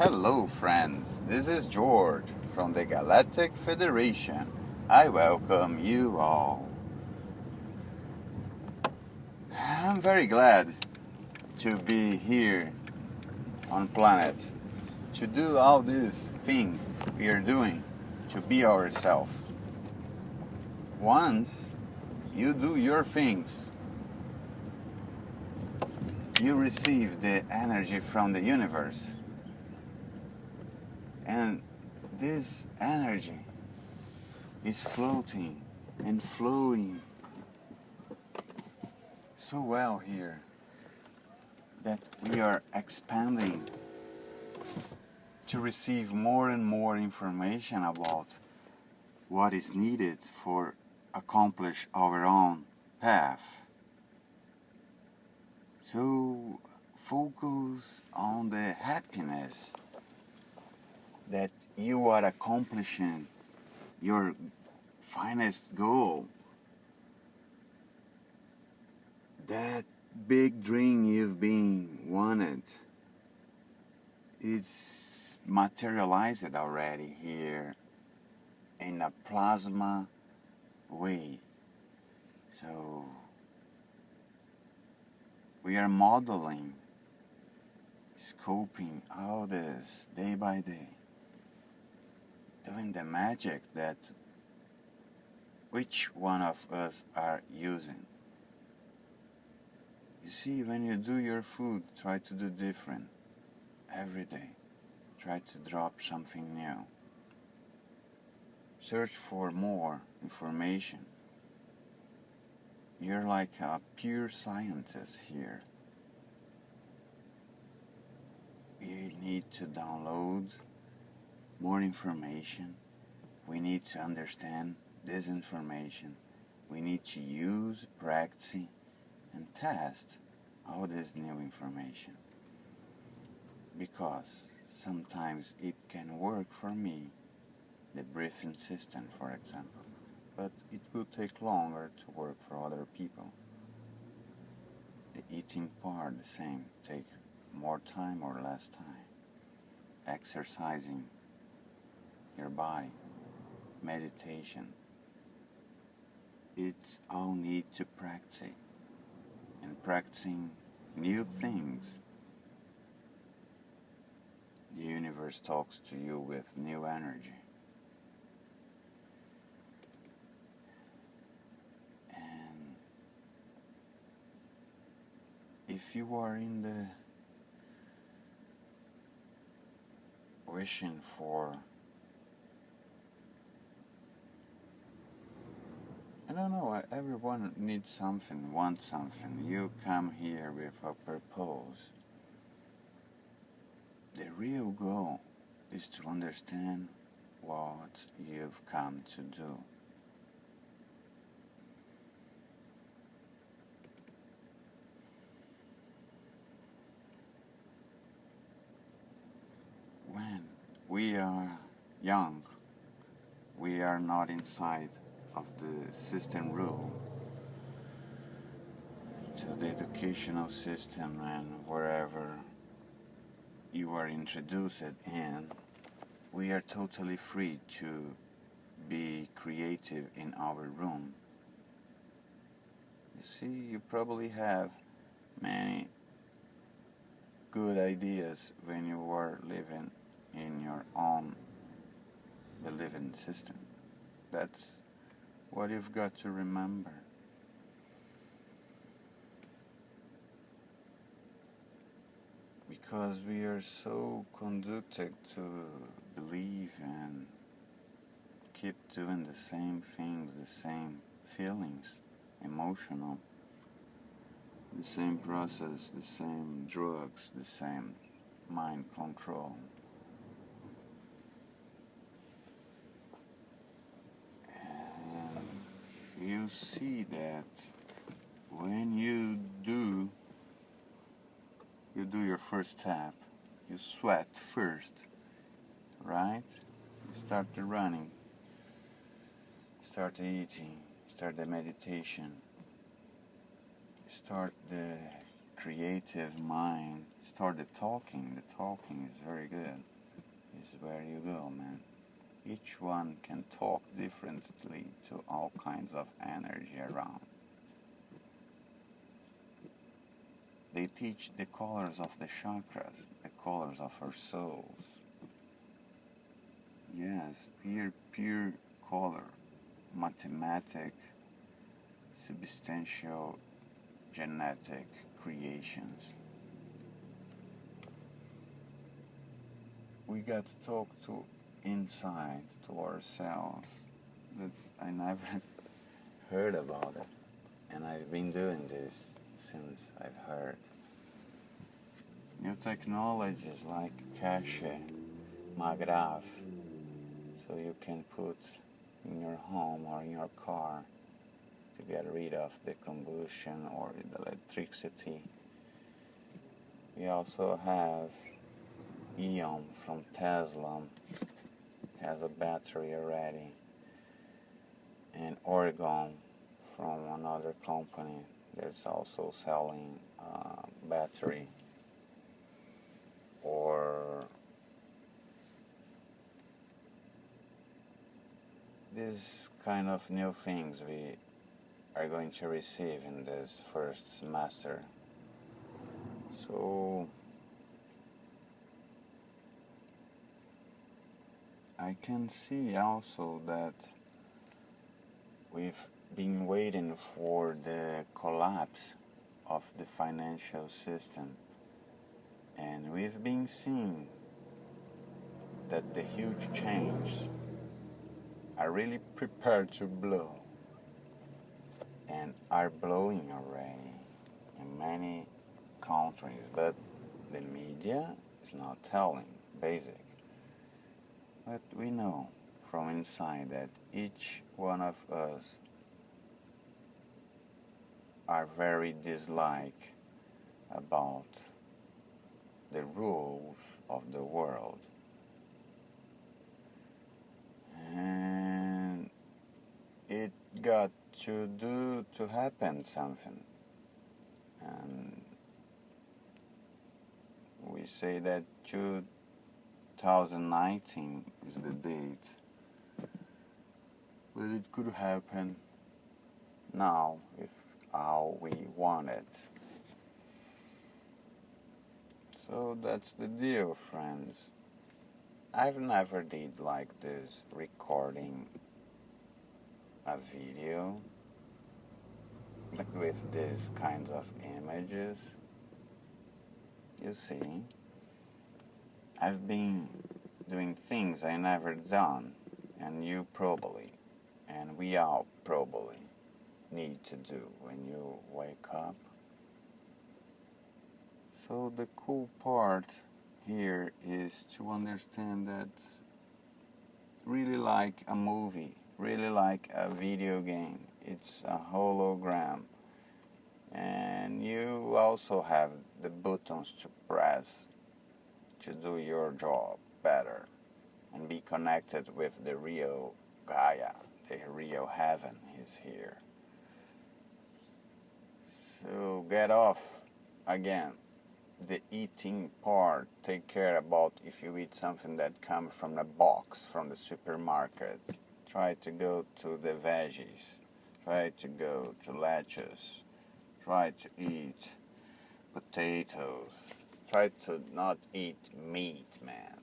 Hello friends, this is George from the Galactic Federation. I welcome you all. I'm very glad to be here on planet, to do all this thing we are doing, to be ourselves. Once you do your things, you receive the energy from the universe. And this energy is floating and flowing so well here that we are expanding to receive more and more information about what is needed for accomplish our own path. So focus on the happiness that you are accomplishing your finest goal, that big dream you've been wanted. It's materialized already here in a plasma way. So we are modeling, scoping all this day by day, doing the magic that which one of us are using. You see, when you do your food, try to do different every day. Try to drop something new. Search for more information. You're like a pure scientist here. You need to download more information. We need to understand this information. We need to use, practice, and test all this new information. Because sometimes it can work for me, the breathing system, for example, but it will take longer to work for other people. The eating part, the same, take more time or less time. Exercising your body, meditation, it's all need to practice, and practicing new things. The universe talks to you with new energy. And if you are in the wishing for, I don't know, everyone needs something, wants something. You come here with a purpose. The real goal is to understand what you've come to do. When we are young, we are not inside of the system rule, to the educational system and wherever you are introduced in, we are totally free to be creative in our room. You see, you probably have many good ideas when you were living in your own believing system. That's what you've got to remember. Because we are so conducted to believe and keep doing the same things, the same feelings, emotional, the same process, the same drugs, the same mind control. And you see that when you do your first step, you sweat first, right? You start the running, start the eating, start the meditation, start the creative mind, start the talking. The talking is very good. is where you go, man. Each one can talk differently to all kinds of energy around. They teach the colors of the chakras, the colors of our souls. Yes, pure color, mathematic, substantial, genetic creations. We got to talk to inside, to ourselves. I never heard about it, and I've been doing this since I've heard. New technologies like cache, magrave, so you can put in your home or in your car to get rid of the combustion or the electricity. We also have Ion from Tesla, has a battery already, and Oregon from another company that's also selling battery, or these kind of new things we are going to receive in this first semester. So I can see also that we've been waiting for the collapse of the financial system, and we've been seeing that the huge changes are really prepared to blow, and are blowing already in many countries, but the media is not telling basic. But we know from inside that each one of us are very dislike about the rules of the world. And it got to happen something. And we say that 2019 is the date, but it could happen now if how we want it. So that's the deal, friends. I've never did like this, recording a video with these kinds of images. You see, I've been doing things I never done, and you probably, and we all probably need to do when you wake up. So the cool part here is to understand that really like a movie, really like a video game, it's a hologram, and you also have the buttons to press to do your job better and be connected with the real Gaia, the real heaven is here. So get off again the eating part. Take care about if you eat something that comes from a box from the supermarket. Try to go to the veggies. Try to go to lettuce. Try to eat potatoes. Try to not eat meat, man.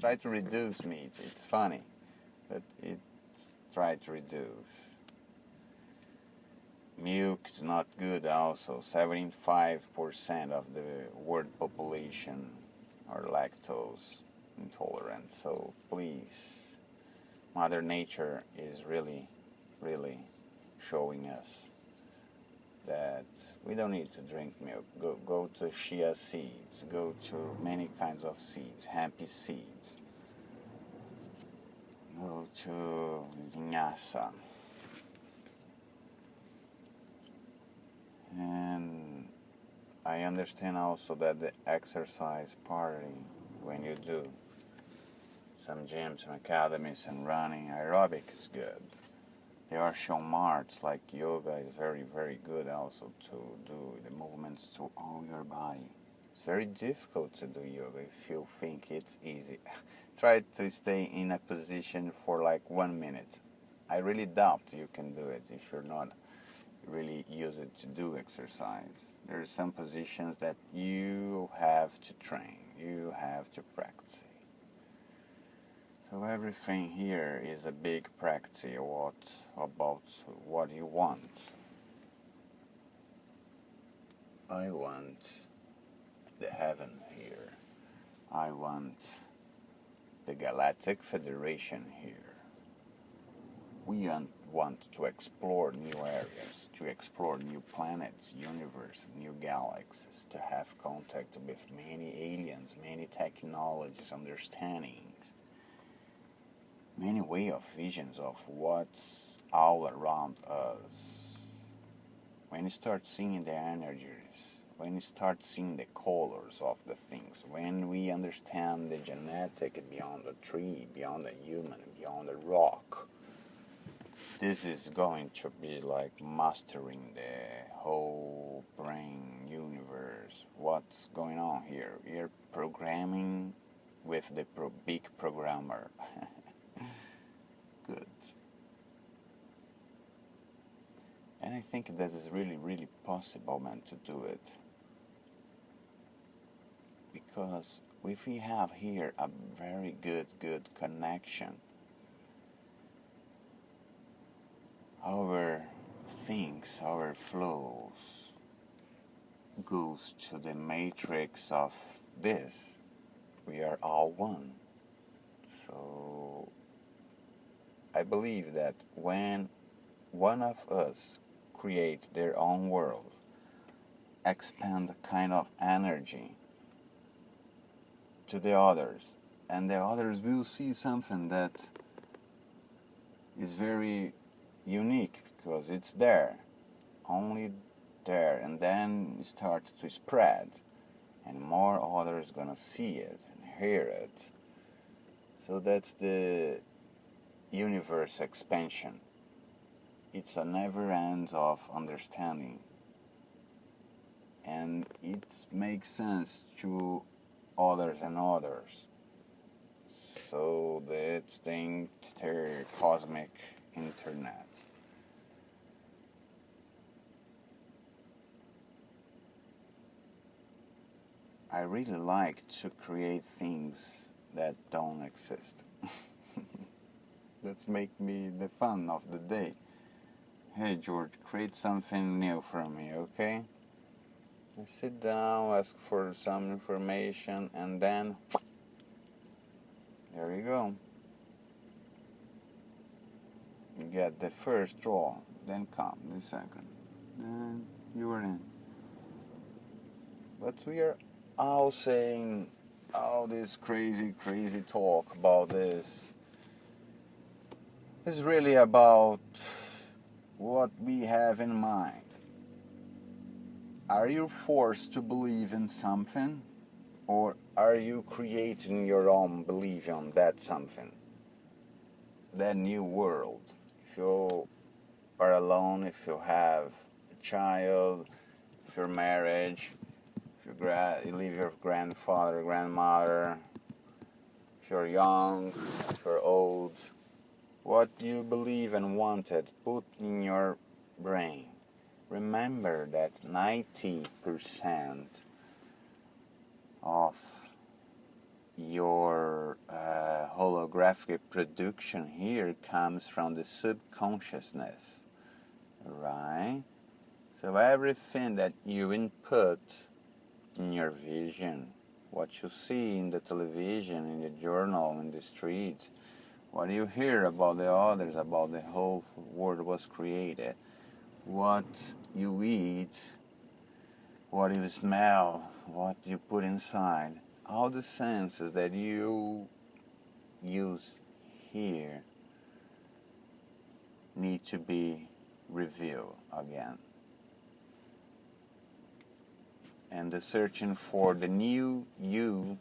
Try to reduce meat. It's funny, but try to reduce. Milk is not good also. 75% of the world population are lactose intolerant. So please, Mother Nature is really, really showing us that we don't need to drink milk. Go to chia seeds. Go to many kinds of seeds. Hemp seeds. Go to linhaça. And I understand also that the exercise party, when you do some gyms, some academies and running, aerobic is good. There are martial arts like yoga is very, very good also to do the movements to all your body. It's very difficult to do yoga if you think it's easy. Try to stay in a position for like 1 minute. I really doubt you can do it if you're not really use it to do exercise. There are some positions that you have to train, you have to practice. So everything here is a big practice about what you want. I want the heaven here. I want the Galactic Federation here. We want to explore new areas, to explore new planets, universe, new galaxies, to have contact with many aliens, many technologies, understandings, many way of visions of what's all around us. When you start seeing the energies, when you start seeing the colors of the things, when we understand the genetic beyond the tree, beyond the human, beyond the rock, this is going to be like mastering the whole brain universe. What's going on here? We're programming with the big programmer. Good. And I think this is really, really possible, man, to do it. Because if we have here a very good connection, our things, our flows goes to the matrix of this. We are all one. So I believe that when one of us creates their own world, expand a kind of energy to the others, and the others will see something that is very unique because it's there, only there, and then it starts to spread, and more others gonna see it and hear it. So that's the universe expansion. It's a never end of understanding, and it makes sense to others and others. So that's the cosmic internet. I really like to create things that don't exist. That's make me the fun of the day. Hey George, create something new for me, okay? I sit down, ask for some information, and then there you go. You get the first draw, then come the second, then you are in. But we are all saying all this crazy talk about this. It's really about what we have in mind. Are you forced to believe in something, or are you creating your own belief on that something, that new world? If you are alone, if you have a child, if you're married, if you leave your grandfather, grandmother, if you're young, if you're old, what you believe and wanted, put in your brain. Remember that 90% of your holographic production here comes from the subconsciousness, right? So everything that you input in your vision, what you see in the television, in the journal, in the street, what you hear about the others, about the whole world was created, what you eat, what you smell, what you put inside, all the senses that you use here need to be revealed again. And the searching for the new you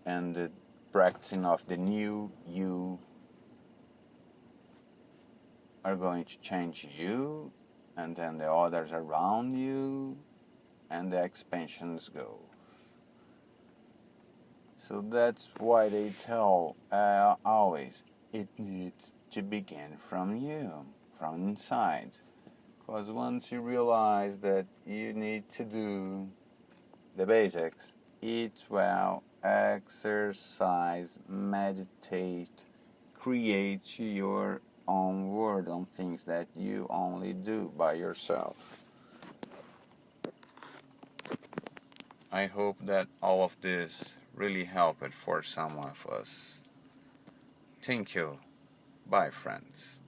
and the practicing of the new you are going to change you and then the others around you, and the expansions go. So that's why they tell always, it needs to begin from you, from inside. Because once you realize that you need to do the basics, eat well, exercise, meditate, create your own world on things that you only do by yourself. I hope that all of this really helped for some of us. Thank you. Bye, friends.